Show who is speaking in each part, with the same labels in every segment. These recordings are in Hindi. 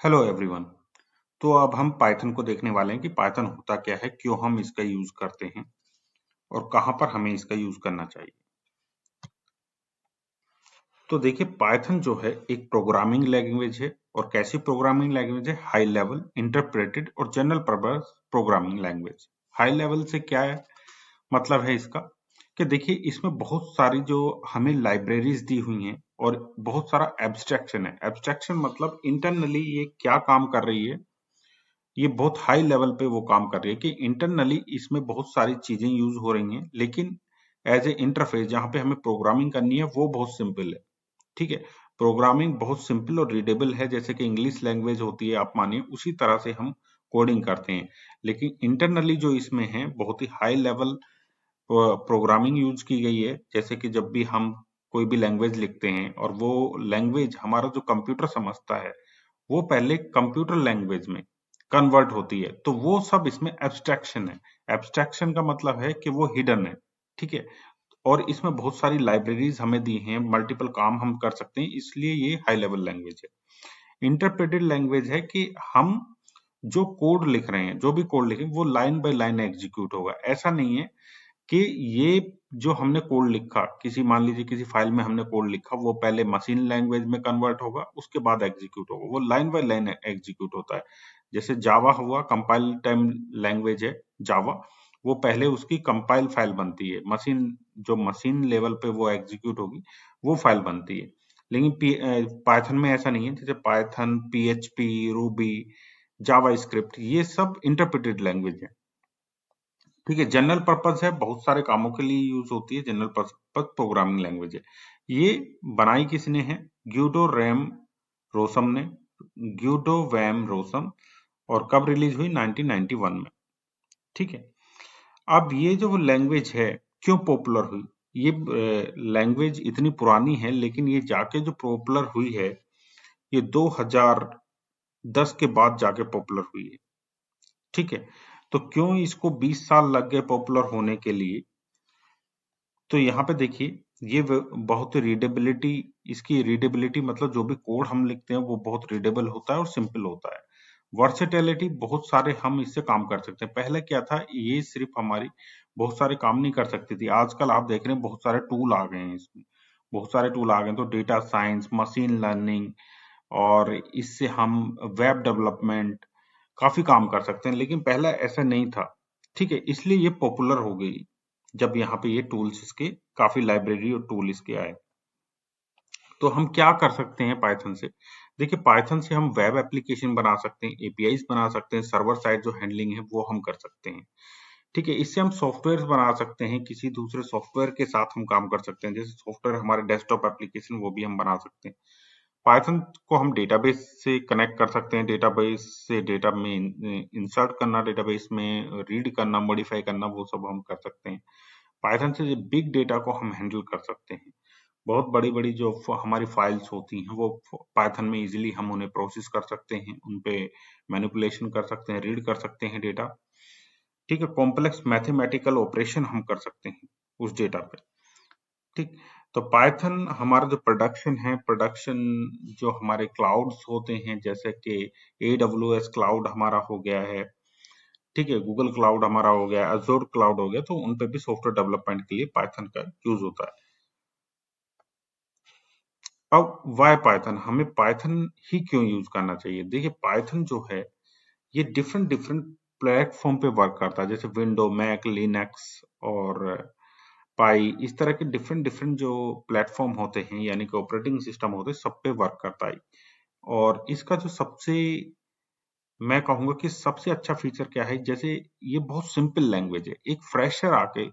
Speaker 1: Hello everyone. तो अब हम पाइथन को देखने वाले हैं कि पाइथन होता क्या है, क्यों हम इसका यूज करते हैं और कहां पर हमें इसका यूज करना चाहिए। तो देखिए, पाइथन जो है एक प्रोग्रामिंग लैंग्वेज है। और कैसी प्रोग्रामिंग लैंग्वेज है? हाई लेवल, इंटरप्रेटेड और general purpose programming language. High level से क्या है मतलब है इसका कि देखिए, इसमें बहुत सारी जो हमें लाइब्रेरीज दी हुई हैं और बहुत सारा एब्स्ट्रैक्शन है। एब्स्ट्रैक्शन मतलब इंटरनली ये क्या काम कर रही है, ये बहुत हाई लेवल पे वो काम कर रही है कि इंटरनली इसमें बहुत सारी चीजें यूज हो रही हैं, लेकिन एज ए इंटरफेस जहां पे हमें प्रोग्रामिंग करनी है वो बहुत सिंपल है। ठीक है, प्रोग्रामिंग बहुत सिंपल और रीडेबल है, जैसे कि इंग्लिश लैंग्वेज होती है, आप मानिए उसी तरह से हम कोडिंग करते हैं। लेकिन इंटरनली जो इसमें है बहुत ही हाई लेवल प्रोग्रामिंग यूज की गई है। जैसे कि जब भी हम कोई भी लैंग्वेज लिखते हैं और वो लैंग्वेज हमारा जो कंप्यूटर समझता है, वो पहले कंप्यूटर लैंग्वेज में कन्वर्ट होती है, तो वो सब इसमें एब्स्ट्रैक्शन है। एब्स्ट्रैक्शन का मतलब है कि वो हिडन है। ठीक है, और इसमें बहुत सारी लाइब्रेरीज हमें दी हैं, मल्टीपल काम हम कर सकते हैं, इसलिए ये हाई लेवल लैंग्वेज है। इंटरप्रेटेड लैंग्वेज है कि हम जो कोड लिख रहे हैं, जो भी कोड लिखें, वो लाइन बाय लाइन एग्जीक्यूट होगा। ऐसा नहीं है कि ये जो हमने कोड लिखा, किसी मान लीजिए किसी फाइल में हमने कोड लिखा, वो पहले मशीन लैंग्वेज में कन्वर्ट होगा, उसके बाद एग्जीक्यूट होगा। वो लाइन बाय लाइन एग्जीक्यूट होता है। जैसे जावा हुआ, कंपाइल टाइम लैंग्वेज है जावा, वो पहले उसकी कंपाइल फाइल बनती है, मशीन जो मशीन लेवल पे वो एग्जीक्यूट होगी, वो फाइल बनती है। लेकिन पाइथन में ऐसा नहीं है। जैसे पाइथन, पीएचपी, रूबी, जावा स्क्रिप्ट, ये सब इंटरप्रेटेड लैंग्वेज है। ठीक है, जनरल पर्पस है, बहुत सारे कामों के लिए यूज होती है। जनरल पर्पस प्रोग्रामिंग लैंग्वेज है। ये बनाई किसने है? ग्यूडो रैम रोसम ने। ग्यूडो वैम रोसम। और कब रिलीज हुई? 1991 में। ठीक है, अब ये जो लैंग्वेज है क्यों पॉपुलर हुई? ये लैंग्वेज इतनी पुरानी है, लेकिन ये जाके जो पॉपुलर हुई है, ये 2010 के बाद जाके पॉपुलर हुई है। ठीक है, तो क्यों इसको 20 साल लग गए पॉपुलर होने के लिए? तो यहाँ पे देखिए, ये बहुत रीडेबिलिटी, इसकी रीडेबिलिटी मतलब जो भी कोड हम लिखते हैं वो बहुत रीडेबल होता है और सिंपल होता है। वर्सेटैलिटी, बहुत सारे हम इससे काम कर सकते हैं। पहले क्या था, ये सिर्फ हमारी बहुत सारे काम नहीं कर सकती थी। आजकल आप देख रहे हैं बहुत सारे टूल आ गए हैं इसमें, बहुत सारे टूल आ गए हैं। तो डेटा साइंस, मशीन लर्निंग, और इससे हम वेब डेवलपमेंट काफी काम कर सकते हैं, लेकिन पहले ऐसा नहीं था। ठीक है, इसलिए ये पॉपुलर हो गई जब यहाँ पे ये टूल्स, इसके काफी लाइब्रेरी और टूल इसके आए। तो हम क्या कर सकते हैं पाइथन से? देखिए, पाइथन से हम वेब एप्लीकेशन बना सकते हैं, एपीआईज बना सकते हैं, सर्वर साइड जो हैंडलिंग है वो हम कर सकते हैं। ठीक है, इससे हम सॉफ्टवेयर बना सकते हैं, किसी दूसरे सॉफ्टवेयर के साथ हम काम कर सकते हैं। जैसे सॉफ्टवेयर हमारे डेस्कटॉप एप्लीकेशन, वो भी हम बना सकते हैं। पाइथन को हम डेटाबेस से कनेक्ट कर सकते हैं, डेटाबेस से डेटा में इंसर्ट करना, डेटाबेस में रीड करना, मॉडिफाई करना, वो सब हम कर सकते हैं। पाइथन से बिग डेटा को हम हैंडल कर सकते हैं। बहुत बड़ी-बड़ी जो हमारी फाइल्स होती हैं, वो पाइथन में इजीली हम उन्हें प्रोसेस कर सकते हैं, उन पे मैनिपुलेशन कर सकते हैं, रीड कर सकते हैं डेटा। ठीक है, कॉम्प्लेक्स मैथमेटिकल ऑपरेशन हम कर सकते हैं उस डेटा पे। ठीक, तो पाइथन हमारा जो प्रोडक्शन है, प्रोडक्शन जो हमारे क्लाउड्स होते हैं, जैसे कि एडब्ल्यूएस क्लाउड हमारा हो गया है, ठीक है, गूगल क्लाउड हमारा हो गया, अज़ूर क्लाउड हो गया, तो उन पे भी सॉफ्टवेयर डेवलपमेंट के लिए पाइथन का यूज होता है। अब वाई पाइथन, हमें पाइथन ही क्यों यूज करना चाहिए? देखिए, पाइथन जो है ये डिफरेंट डिफरेंट प्लेटफॉर्म पे वर्क करता है, जैसे विंडो, मैक, लिनक्स और पाई, इस तरह के डिफरेंट डिफरेंट जो प्लेटफॉर्म होते हैं, यानी कि ऑपरेटिंग सिस्टम होते हैं, सब पे वर्क करता है। और इसका जो सबसे, मैं कहूंगा कि सबसे अच्छा फीचर क्या है, जैसे ये बहुत सिंपल लैंग्वेज है, एक फ्रेशर आके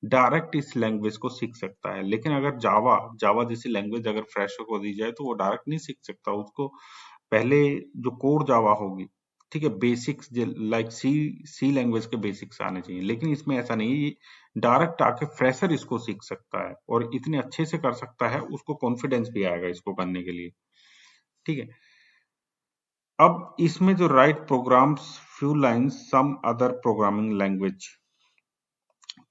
Speaker 1: डायरेक्ट इस लैंग्वेज को सीख सकता है। लेकिन अगर जावा जावा जैसी लैंग्वेज अगर फ्रेशर को दी जाए तो वो डायरेक्ट नहीं सीख सकता, उसको पहले जो कोर जावा होगी, ठीक है, बेसिक्स लाइक सी सी लैंग्वेज के बेसिक्स आने चाहिए। लेकिन इसमें ऐसा नहीं है, ये डायरेक्ट आके फ्रेशर इसको सीख सकता है और इतने अच्छे से कर सकता है, उसको कॉन्फिडेंस भी आएगा इसको करने के लिए। ठीक है, अब इसमें जो write programs few lines some other programming language,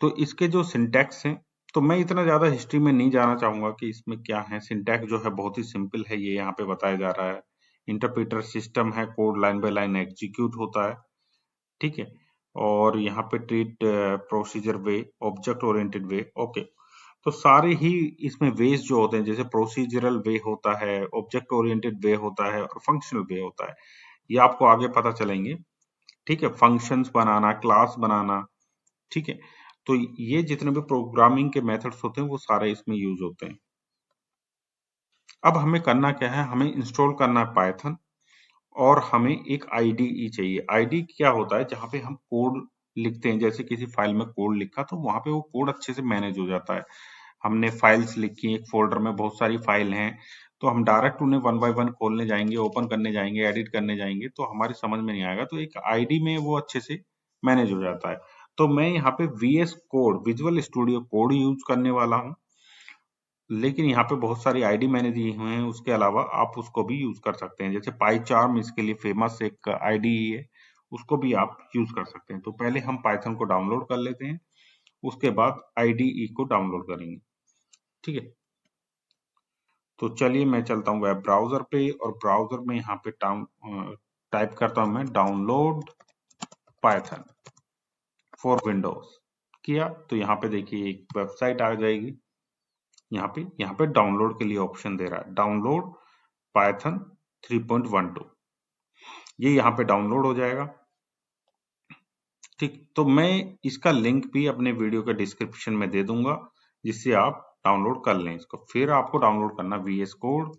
Speaker 1: तो इसके जो सिंटैक्स हैं, तो मैं इतना ज्यादा हिस्ट्री में नहीं जाना चाहूंगा कि इसमें क्या है। सिंटैक्स जो है बहुत ही सिंपल है, ये यहाँ पे बताया जा रहा है। इंटरप्रेटर सिस्टम है, code line by line execute होता है, ठीक है। और यहाँ पे ट्रीट प्रोसीजर वे, ऑब्जेक्ट ओरिएंटेड वे, ओके। तो सारे ही इसमें वेज जो होते हैं, जैसे प्रोसीजरल वे होता है, ऑब्जेक्ट ओरिएंटेड वे होता है और फंक्शनल वे होता है, ये आपको आगे पता चलेंगे, ठीक है। फंक्शंस बनाना, क्लास बनाना, ठीक है। तो ये जितने भी प्रोग्रामिंग के मेथड्स होते हैं वो सारे इसमें यूज होते हैं। अब हमें करना क्या है, हमें इंस्टॉल करना है पाइथन और हमें एक आईडीई चाहिए। आईडी क्या होता है, जहाँ पे हम कोड लिखते हैं, जैसे किसी फाइल में कोड लिखा तो वहां पे वो कोड अच्छे से मैनेज हो जाता है। हमने फाइल्स लिखी, एक फोल्डर में बहुत सारी फाइल हैं, तो हम डायरेक्ट उन्हें वन बाय वन खोलने जाएंगे, ओपन करने जाएंगे, एडिट करने जाएंगे तो हमारी समझ में नहीं आएगा। तो एक आईडी में वो अच्छे से मैनेज हो जाता है। तो मैं यहाँ पे VS Code, Visual Studio Code use करने वाला हूँ, लेकिन यहाँ पे बहुत सारी आईडी मैंने दी हुए हैं, उसके अलावा आप उसको भी यूज कर सकते हैं। जैसे पाईचार्म इसके लिए फेमस एक आईडी है, उसको भी आप यूज कर सकते हैं। तो पहले हम पाइथन को डाउनलोड कर लेते हैं, उसके बाद आईडीई को डाउनलोड करेंगे, ठीक है। तो चलिए मैं चलता हूँ वेब ब्राउजर पे और ब्राउजर में यहाँ पे टाइप करता हूँ मैं डाउनलोड पाइथन फॉर विंडोज, किया तो यहाँ पे देखिए एक वेबसाइट आ जाएगी। यहाँ पे डाउनलोड के लिए ऑप्शन दे रहा है, डाउनलोड पाइथन 3.12, ये यहाँ पे डाउनलोड हो जाएगा, ठीक। तो मैं इसका लिंक भी अपने वीडियो के डिस्क्रिप्शन में दे दूंगा, जिससे आप डाउनलोड कर लें इसको। फिर आपको डाउनलोड करना वीएस कोड,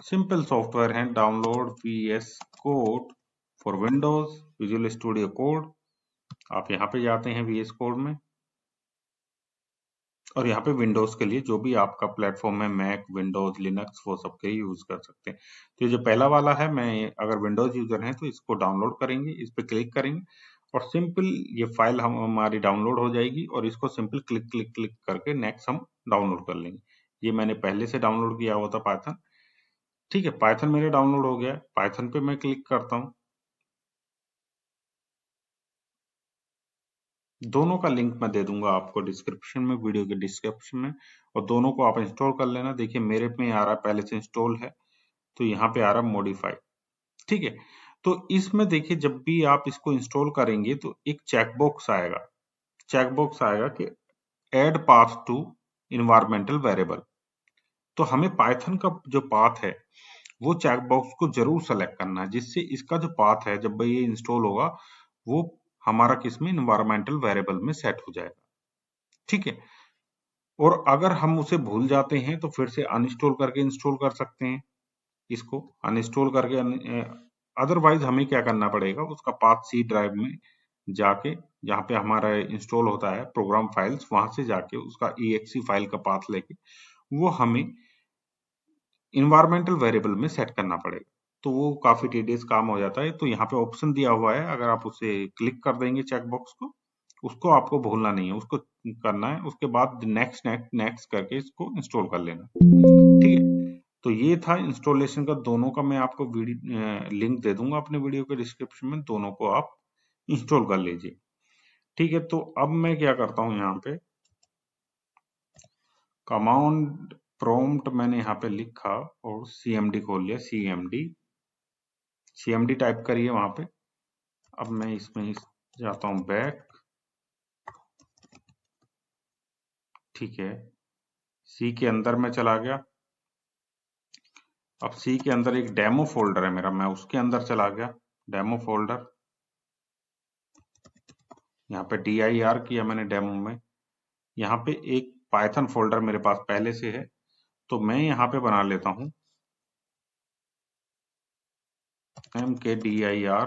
Speaker 1: सिंपल सॉफ्टवेयर है, download VS Code for Windows, Visual Studio Code. आप यहाँ पे जाते हैं वीएस कोड में, और यहाँ पे विंडोज के लिए जो भी आपका प्लेटफॉर्म है, मैक, विंडोज, लिनक्स, वो सब के यूज कर सकते हैं। तो ये जो पहला वाला है, मैं अगर विंडोज यूजर है तो इसको डाउनलोड करेंगे, इस पे क्लिक करेंगे और सिंपल ये फाइल हमारी डाउनलोड हो जाएगी, और इसको सिंपल क्लिक क्लिक क्लिक करके नेक्स्ट हम डाउनलोड कर लेंगे। ये मैंने पहले से डाउनलोड किया हुआ था पाइथन, ठीक है। पाइथन मेरे डाउनलोड हो गया है, पाइथन पे मैं क्लिक करता हूँ। दोनों का लिंक मैं दे दूंगा आपको डिस्क्रिप्शन में, वीडियो के डिस्क्रिप्शन में, और दोनों को आप इंस्टॉल कर लेना। देखिए मेरे में आ रहा है पहले से इंस्टॉल है, तो यहाँ पे आ रहा है मॉडिफाई, ठीक है। तो इसमें देखिए जब भी आप इसको इंस्टॉल करेंगे तो एक चेकबॉक्स आएगा, चेकबॉक्स आएगा कि add path to environmental variable. तो हमें पाइथन का जो पाथ है वो चेकबॉक्स को जरूर सेलेक्ट करना है, जिससे इसका जो पाथ है जब ये इंस्टॉल होगा वो हमारा किसमें, इन्वायरमेंटल वेरिएबल में सेट हो जाएगा, ठीक है। और अगर हम उसे भूल जाते हैं तो फिर से अनइंस्टॉल करके इंस्टॉल कर सकते हैं, इसको अनइंस्टॉल करके। अदरवाइज हमें क्या करना पड़ेगा, उसका पाथ सी ड्राइव में जाके, जहाँ पे हमारा इंस्टॉल होता है प्रोग्राम फाइल्स, वहां से जाके उसका EXE फाइल का पाथ लेके वो हमें इन्वायरमेंटल वेरिएबल में सेट करना पड़ेगा। तो वो काफी टीडियस काम हो जाता है। तो यहाँ पे ऑप्शन दिया हुआ है, अगर आप उसे क्लिक कर देंगे चेकबॉक्स को, उसको आपको भूलना नहीं है, उसको करना है। उसके बाद नेक्स्ट नेक्स्ट नेक्स्ट करके इसको इंस्टॉल कर लेना, ठीक है। तो ये था इंस्टॉलेशन का, दोनों का मैं आपको लिंक दे दूंगा अपने वीडियो के डिस्क्रिप्शन में, दोनों को आप इंस्टॉल कर लीजिए, ठीक है। तो अब मैं क्या करता हूँ, यहाँ पे कमांड प्रॉम्प्ट मैंने यहाँ पे लिखा और CMD खोल लिया, CMD टाइप करिए वहां पे। अब मैं इसमें जाता हूँ बैक, ठीक है। सी के अंदर मैं चला गया। अब सी के अंदर एक डेमो फोल्डर है मेरा, मैं उसके अंदर चला गया, डेमो फोल्डर। यहाँ पे dir किया मैंने डेमो में। यहाँ पे एक पाइथन फोल्डर मेरे पास पहले से है, तो मैं यहाँ पे बना लेता हूँ mkdir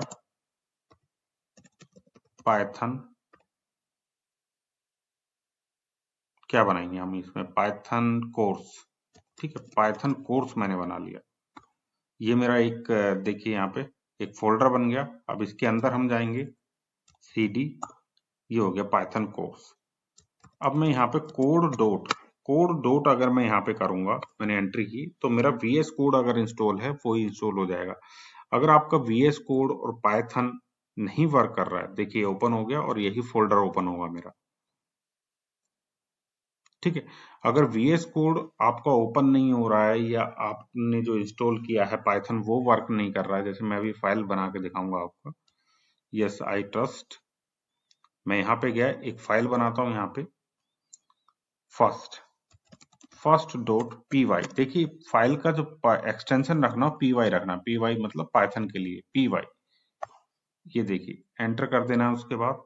Speaker 1: पाइथन। क्या बनाएंगे हम इसमें, पाइथन कोर्स, ठीक है। पाइथन कोर्स मैंने बना लिया। ये मेरा एक देखिए यहाँ पे एक फोल्डर बन गया। अब इसके अंदर हम जाएंगे, cd, ये हो गया पाइथन कोर्स। अब मैं यहाँ पे कोड डॉट अगर मैं यहाँ पे करूंगा, मैंने एंट्री की, तो मेरा VS कोड अगर इंस्टॉल है वो ही इंस्टॉल हो जाएगा। अगर आपका VS कोड और पाइथन नहीं वर्क कर रहा है, देखिए ओपन हो गया और यही फोल्डर ओपन होगा मेरा, ठीक है। अगर VS कोड आपका ओपन नहीं हो रहा है या आपने जो इंस्टॉल किया है पाइथन वो वर्क नहीं कर रहा है, जैसे मैं अभी फाइल बना के दिखाऊंगा आपको। यस आई ट्रस्ट, मैं यहाँ पे गया, एक फाइल बनाता हूँ यहाँ पे, फर्स्ट डॉट पी वाई। देखिए फाइल का जो एक्सटेंशन रखना पी वाई रखना, पी वाई मतलब पाइथन के लिए पी वाई। ये देखिए एंटर कर देना है, उसके बाद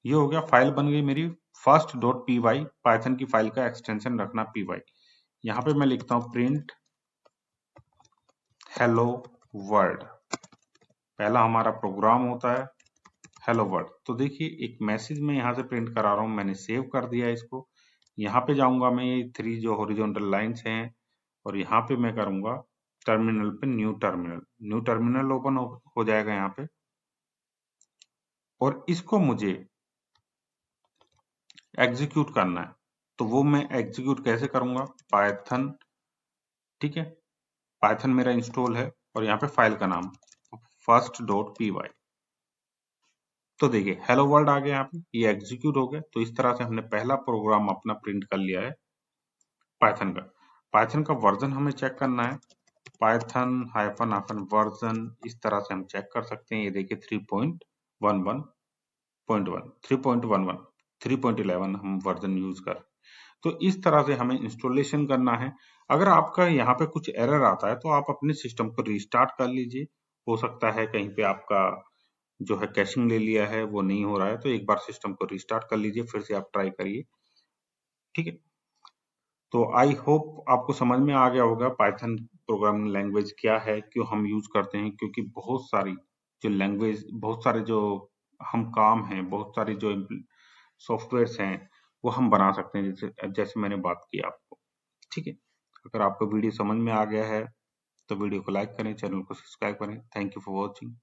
Speaker 1: ये हो गया, फाइल बन गई मेरी first dot P Y. Python की फाइल का एक्सटेंशन रखना पी वाई। यहाँ पे मैं लिखता हूँ प्रिंट हेलो वर्ल्ड, पहला हमारा प्रोग्राम होता है हेलो वर्ल्ड। तो देखिए एक मैसेज मैं यहाँ से प्रिंट करा रहा हूँ, मैंने सेव कर दिया इसको। यहाँ पे जाऊंगा मैं, ये 3 जो हॉरिजॉन्टल लाइंस हैं, और यहाँ पे मैं करूंगा टर्मिनल पे न्यू टर्मिनल ओपन हो जाएगा यहाँ पे। और इसको मुझे एग्जीक्यूट करना है, तो वो मैं एग्जीक्यूट कैसे करूंगा, पाइथन, ठीक है, पाइथन मेरा इंस्टॉल है और यहाँ पे फाइल का नाम फर्स्ट डॉट पी वाई। तो देखिए हेलो वर्ल्ड आ गया यहाँ पे, ये एग्जीक्यूट हो गया। तो इस तरह से हमने पहला प्रोग्राम अपना प्रिंट कर लिया है पाइथन का। पाइथन का वर्जन हमें चेक करना है, पाइथन हाइफन हाइफन वर्जन, इस तरह से हम चेक कर सकते हैं। ये देखिए 3.11.1, 3.11, 3.11 हम वर्जन यूज कर। तो इस तरह से हमें इंस्टॉलेशन करना है। अगर आपका यहाँ पे कुछ एरर आता है तो आप अपने सिस्टम को रिस्टार्ट कर लीजिए, हो सकता है कहीं पे आपका जो है कैशिंग ले लिया है वो नहीं हो रहा है, तो एक बार सिस्टम को रिस्टार्ट कर लीजिए, फिर से आप ट्राई करिए, ठीक है। तो आई होप आपको समझ में आ गया होगा पाइथन प्रोग्रामिंग लैंग्वेज क्या है, क्यों हम यूज करते हैं, क्योंकि बहुत सारी जो लैंग्वेज, बहुत सारे जो हम काम हैं, बहुत सारी जो सॉफ्टवेयर्स हैं वो हम बना सकते हैं, जैसे जैसे मैंने बात की आपको, ठीक है। अगर आपको वीडियो समझ में आ गया है तो वीडियो को लाइक करें, चैनल को सब्सक्राइब करें। Thank you for watching.